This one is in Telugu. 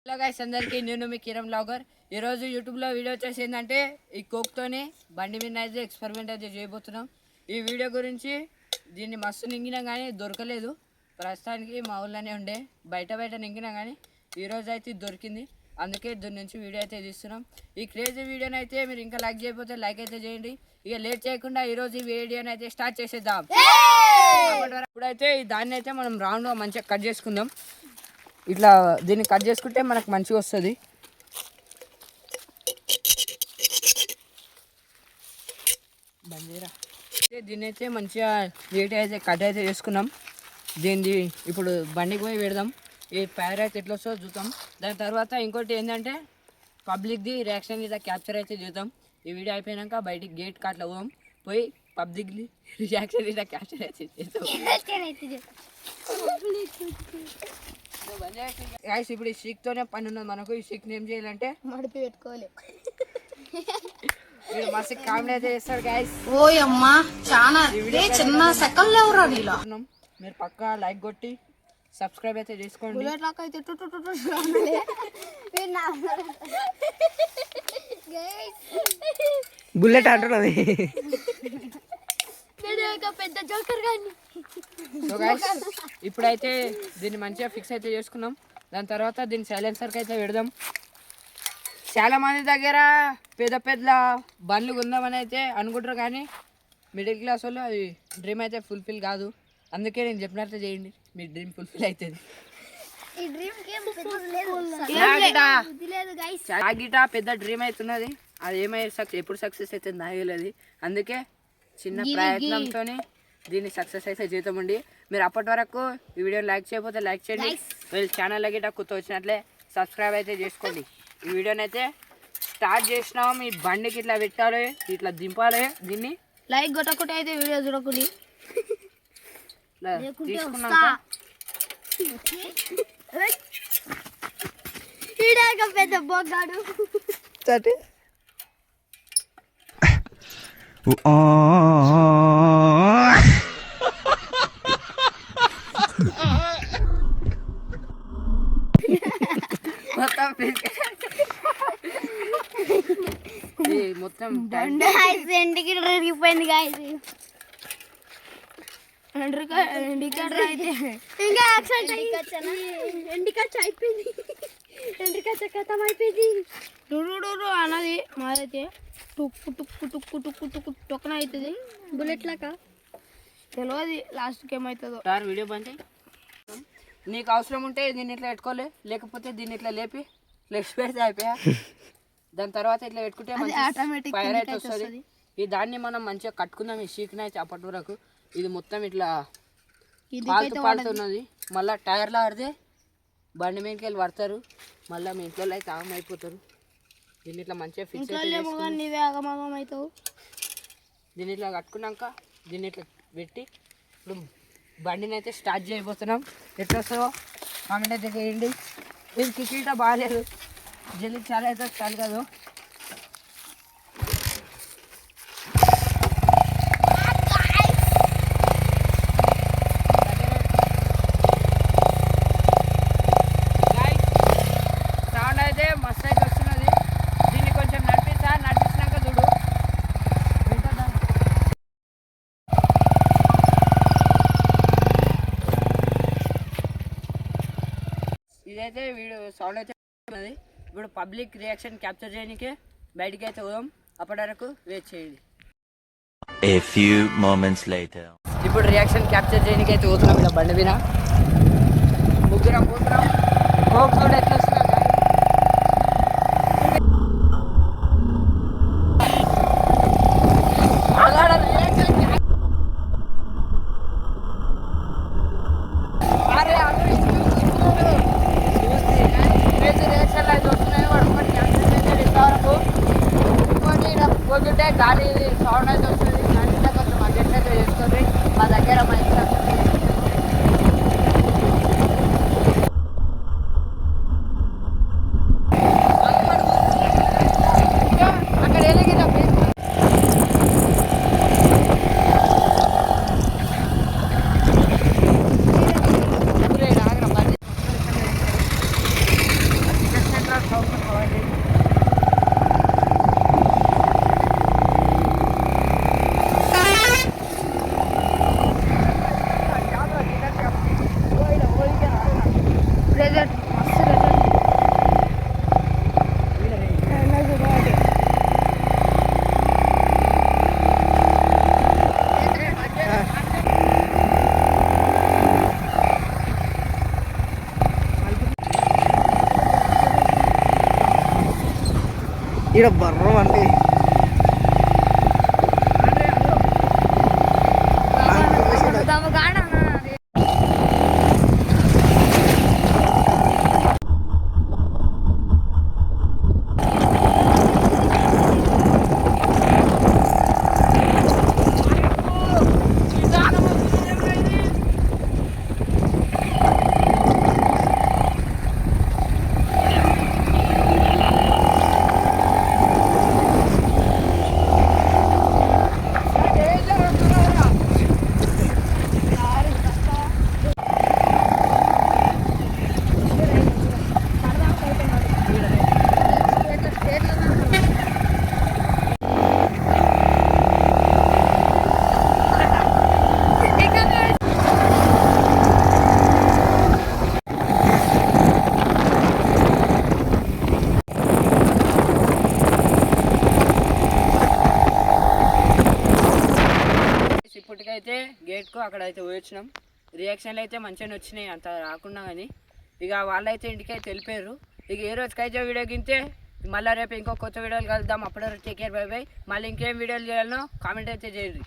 హలో గైస్ అందరికీ నేను మీ కిరణ్ బ్లాగర్. ఈరోజు యూట్యూబ్లో వీడియో వచ్చేసి ఏంటంటే ఈ కోక్తోని బండి మీద అయితే ఎక్స్పెరిమెంట్ అయితే చేయబోతున్నాం. ఈ వీడియో గురించి దీన్ని మస్తు నింగినా కానీ దొరకలేదు. ప్రస్తుతానికి మా ఊళ్ళోనే ఉండే బయట నింగినా కానీ ఈరోజు అయితే దొరికింది. అందుకే దీని నుంచి వీడియో అయితే తీస్తున్నాం. ఈ క్రేజీ వీడియోని అయితే మీరు ఇంకా లైక్ చేయకపోతే లైక్ అయితే చేయండి. ఇక లేట్ చేయకుండా ఈరోజు ఈ వీడియోని అయితే స్టార్ట్ చేసేద్దాం. ఇప్పుడైతే దాన్ని అయితే మనం రౌండ్గా మంచిగా కట్ చేసుకుందాం. ఇట్లా దీన్ని కట్ చేసుకుంటే మనకు మంచిగా వస్తుంది. దీన్ని అయితే మంచిగా నీట్ అయితే కట్ అయితే చేసుకున్నాం. దీన్ని ఇప్పుడు బండికి పోయి పెడదాం. ఈ ఫైర్ అయితే ఎట్లా వస్తుందో చూద్దాం. దాని తర్వాత ఇంకోటి ఏంటంటే పబ్లిక్ది రియాక్షన్ ఇట్లా క్యాప్చర్ అయితే చేద్దాం. ఈ వీడియో అయిపోయాక బయటికి గేట్ కాట్లా పోయి పబ్లిక్లీ రియాక్షన్ ఇట్లా క్యాప్చర్ అయితే చేద్దాం. ఇప్పుడు ఈ షీక్తోనే పని ఉన్నది మనకు. ఈ షీక్ని ఏం చేయాలంటే మడిపి పెట్టుకోవాలి. మస్తు కామెడీ అయితే చేస్తారు గైస్. ఓయమ్మా చాలా చిన్న సెకండ్ లేవరా నీలా. మీరు పక్కా లైక్ కొట్టి సబ్స్క్రైబ్ అయితే చేసుకోండి. బుల్లెట్ అంటున్నది. పెద్ద జోకర్ గాని. ఇప్పుడైతే దీన్ని మంచిగా ఫిక్స్ అయితే చేసుకున్నాం. దాని తర్వాత దీన్ని సైలెన్సర్కి అయితే పెడదాం. చాలా మంది దగ్గర పెద్ద బండ్లు కొందామని అయితే అనుకుంటారు, కానీ మిడిల్ క్లాస్ వాళ్ళు అది డ్రీమ్ అయితే ఫుల్ఫిల్ కాదు. అందుకే నేను చెప్పినట్టు చేయండి, మీ డ్రీమ్ ఫుల్ఫిల్ అవుతుంది. గిటా పెద్ద డ్రీమ్ అవుతున్నది. అది ఏమై ఎప్పుడు సక్సెస్ అవుతుంది నాగలేదు. అందుకే చిన్న ప్రయత్నంతో దీన్ని సక్సెస్ అయితే చేద్దామండి. మీరు అప్పటి వరకు ఈ వీడియో లైక్ చేయకపోతే లైక్ చేయండి. మీరు ఛానల్ గిట్ట కొత్త వచ్చినట్లే సబ్స్క్రైబ్ అయితే చేసుకోండి. ఈ వీడియోని అయితే స్టార్ట్ చేసినాము. మీ బండికి ఇట్లా పెట్టాలి, ఇట్లా దింపాలి. దీన్ని లైక్ కొట్టకుంటే అయితే వీడియో చూడకూడదు. తీసుకున్నాక పెద్ద బొగ్గాడు మొత్తం ఎండికి రిగిపోయింది గాయస్. అన్నది మాదైతే టుక్కు టుక్కు టుక్కు టుక్కు టుక్కు టొక్కన అవుతుంది. బుల్లెట్ లాగా తెలియదు లాస్ట్కి ఏమవుతుందో. వీడియో బండి నీకు అవసరం ఉంటే దీన్ని ఇట్లా పెట్టుకోలే, లేకపోతే దీన్ని ఇట్లా లేపి లెఫ్ట్ పెడితే అయిపోయా. దాని తర్వాత ఇట్లా పెట్టుకుంటే ఆటోమేటిక్ ఫైర్ అయితే వస్తుంది. ఈ దాన్ని మనం మంచిగా కట్టుకుందాం. ఈ షీక్ని అయితే అప్పటి వరకు ఇది మొత్తం ఇట్లా పాడుతున్నది. మళ్ళీ టైర్లో ఆడితే బండి మీదకి వెళ్ళి పడతారు. మళ్ళీ మీ ఇంట్లో అయితే ఆగం అయిపోతారు. దీన్ని ఇట్లా మంచిగా ఫిక్స్ అవుతావు. దీన్ని ఇట్లా కట్టుకున్నాక దీన్ని ఇట్లా పెట్టి ఇప్పుడు బండిని అయితే స్టార్ట్ చేయబోతున్నాం. ఎట్లా వస్తుందో కామెంట్ అయితే చేయండి. ఇది కిక్కిట బాగాలేదు, జల్లి చాలా అయితే చాలు కదా. సౌండ్ అయితే మస్తు అయితే వస్తున్నది. దీన్ని కొంచెం నడిపినాక చూడు. ఇదైతే వీడియో సౌండ్ అయితే ఉన్నది. ఇప్పుడు పబ్లిక్ రియాక్షన్ క్యాప్చర్ చేయడానికి బయటికి అయితే పోదాం. అప్పటి వరకు వెయిట్ చేయండి. ఇప్పుడు రియాక్షన్ క్యాప్చర్ చేయడానికి అయితే పోతున్నాం. ఇలా బండి మీద ముగ్గురం పోతున్నాం. కోక్ కూడా ఎట్లా వస్తున్నాం. పోతుంటే గాలి సౌండ్ అయితే వస్తుంది. గాలి కొంచెం అడ్జస్ట్ అయితే చేసుకొని మా దగ్గర మంచిగా ఈడ బర్రం అంటే ఇప్పటికైతే గేట్కు అక్కడైతే పోయొచ్చినాం. రియాక్షన్లు అయితే మంచిగానే వచ్చినాయి, అంత రాకుండా కానీ. ఇక వాళ్ళైతే ఇంటికైతే వెళ్ళిపోయారు. ఇక ఏ రోజుకైతే వీడియో గింతే మళ్ళీ రేపు ఇంకో కొత్త వీడియోలు కలుద్దాం. అప్పటి వరకు టేక్ కేర్, బై బై. మళ్ళీ ఇంకేం వీడియోలు చేయాలనో కామెంట్ అయితే చేయండి.